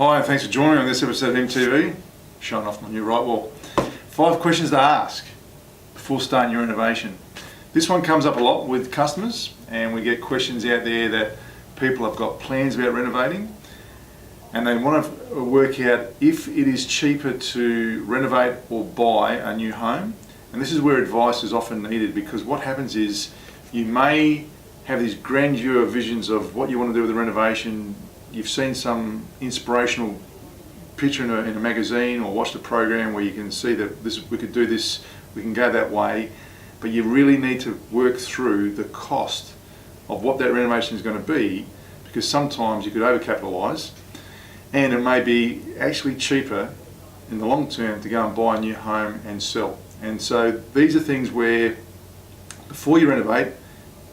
Hi, and thanks for joining me on this episode of MTV, showing off my new right wall. 5 questions to ask before starting your renovation. This one comes up a lot with customers, and we get questions out there that people have got plans about renovating, and they want to work out if it is cheaper to renovate or buy a new home. And this is where advice is often needed, because what happens is you may have these grandeur visions of what you want to do with the renovation. You've seen some inspirational picture in a magazine or watched a program where you can see that we could do this, we can go that way, but you really need to work through the cost of what that renovation is going to be, because sometimes you could overcapitalise and it may be actually cheaper in the long term to go and buy a new home and sell. And so these are things where before you renovate,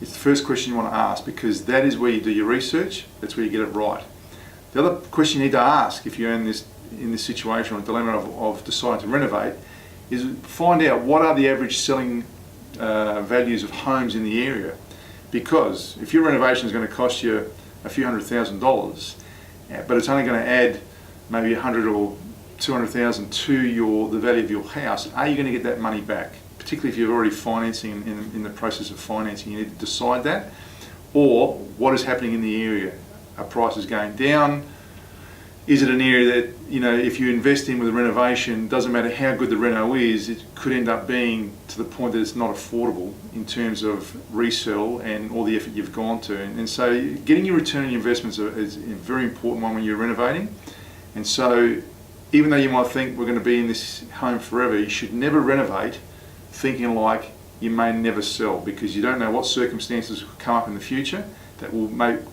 it's the first question you want to ask, because that is where you do your research, that's where you get it right. The other question you need to ask if you're in this situation or dilemma of deciding to renovate is find out what are the average selling values of homes in the area. Because if your renovation is going to cost you a few $100,000, but it's only going to add maybe 100 or 200,000 to the value of your house, are you going to get that money back? Particularly if you're already financing, in the process of financing, you need to decide that. Or what is happening in the area? Are prices going down? Is it an area that, if you invest in with a renovation, doesn't matter how good the reno is, it could end up being to the point that it's not affordable in terms of resale and all the effort you've gone to. And so getting your return on your investments is a very important one when you're renovating. And so even though you might think we're going to be in this home forever, you should never renovate thinking like you may never sell, because you don't know what circumstances could come up in the future that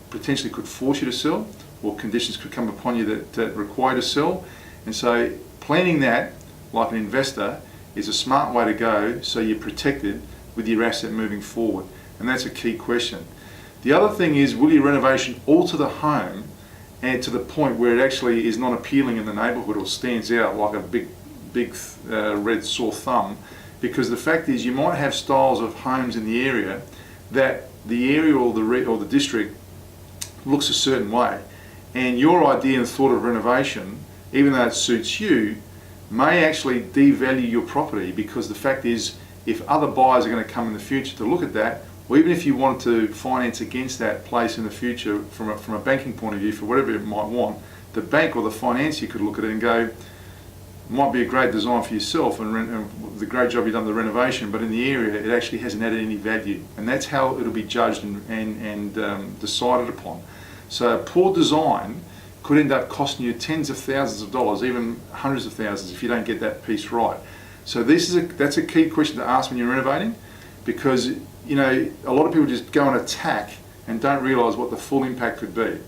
potentially could force you to sell, or conditions could come upon you that require you to sell. And so planning that like an investor is a smart way to go, so you're protected with your asset moving forward. And that's a key question. The other thing is, will your renovation alter the home and to the point where it actually is not appealing in the neighbourhood or stands out like a big red sore thumb? Because the fact is, you might have styles of homes in the area that the area or the district looks a certain way, and your idea and thought of renovation, even though it suits you, may actually devalue your property. Because the fact is, if other buyers are going to come in the future to look at that, or even if you wanted to finance against that place in the future from a banking point of view for whatever it might want, the bank or the financier could look at it and go, might be a great design for yourself and the great job you've done with the renovation, but in the area it actually hasn't added any value. And that's how it'll be judged and decided upon. So poor design could end up costing you tens of thousands of dollars, even hundreds of thousands, if you don't get that piece right. So that's a key question to ask when you're renovating, because a lot of people just go and attack and don't realise what the full impact could be.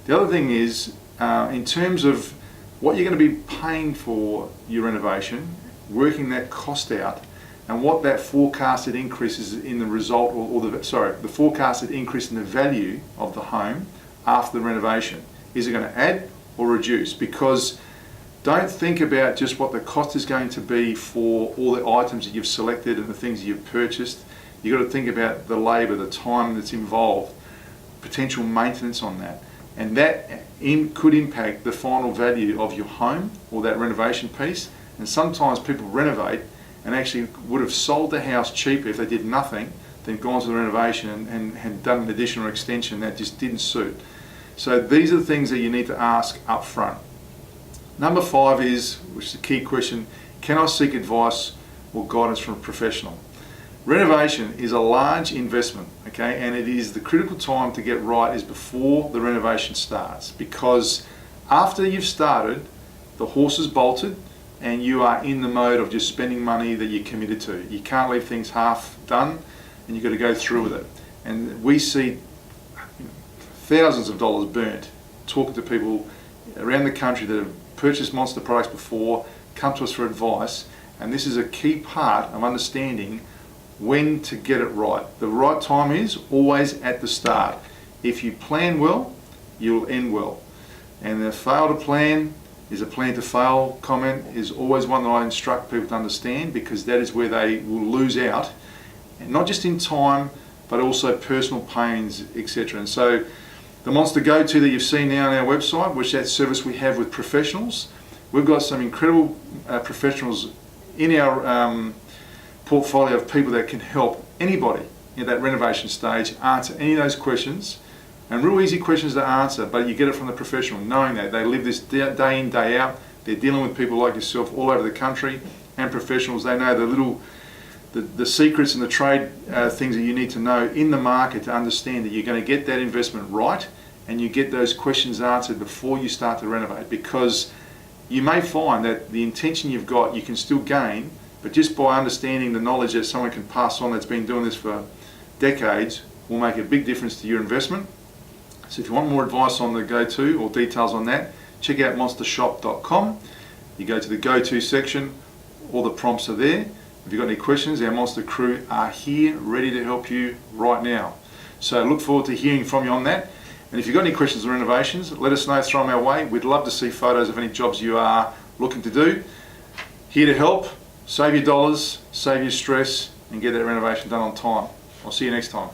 The other thing is, in terms of what you're going to be paying for your renovation, working that cost out, and what that forecasted increase is in the result, the forecasted increase in the value of the home after the renovation. Is it going to add or reduce? Because don't think about just what the cost is going to be for all the items that you've selected and the things that you've purchased. You've got to think about the labour, the time that's involved, potential maintenance on that. And that could impact the final value of your home or that renovation piece. And sometimes people renovate and actually would have sold the house cheaper if they did nothing, then gone to the renovation and had done an additional extension that just didn't suit. So these are the things that you need to ask up front. Number 5 is, which is a key question, can I seek advice or guidance from a professional? Renovation is a large investment, okay, and it is the critical time to get right is before the renovation starts, because after you've started, the horse is bolted and you are in the mode of just spending money that you're committed to. You can't leave things half done, and you've got to go through with it. And we see thousands of dollars burnt talking to people around the country that have purchased Monsta products before, come to us for advice, and this is a key part of understanding when to get it right. The right time is always at the start. If you plan well, you'll end well. And the fail to plan is a plan to fail comment is always one that I instruct people to understand, because that is where they will lose out, and not just in time, but also personal pains, etc. And so The Monsta Go-To that you've seen now on our website, which that service we have with professionals. We've got some incredible professionals in our portfolio of people that can help anybody in that renovation stage answer any of those questions. And real easy questions to answer, but you get it from the professional, knowing that they live this day in, day out. They're dealing with people like yourself all over the country, and professionals. They know the secrets and the trade things that you need to know in the market to understand that you're going to get that investment right, and you get those questions answered before you start to renovate. Because you may find that the intention you've got, you can still gain, but just by understanding the knowledge that someone can pass on that's been doing this for decades will make a big difference to your investment. So if you want more advice on the Go-To or details on that, check out monstershop.com. You go to the Go-To section, all the prompts are there. If you've got any questions, our Monsta Crew are here ready to help you right now. So look forward to hearing from you on that. And if you've got any questions or renovations, let us know, throw them our way. We'd love to see photos of any jobs you are looking to do. Here to help, save your dollars, save your stress, and get that renovation done on time. I'll see you next time.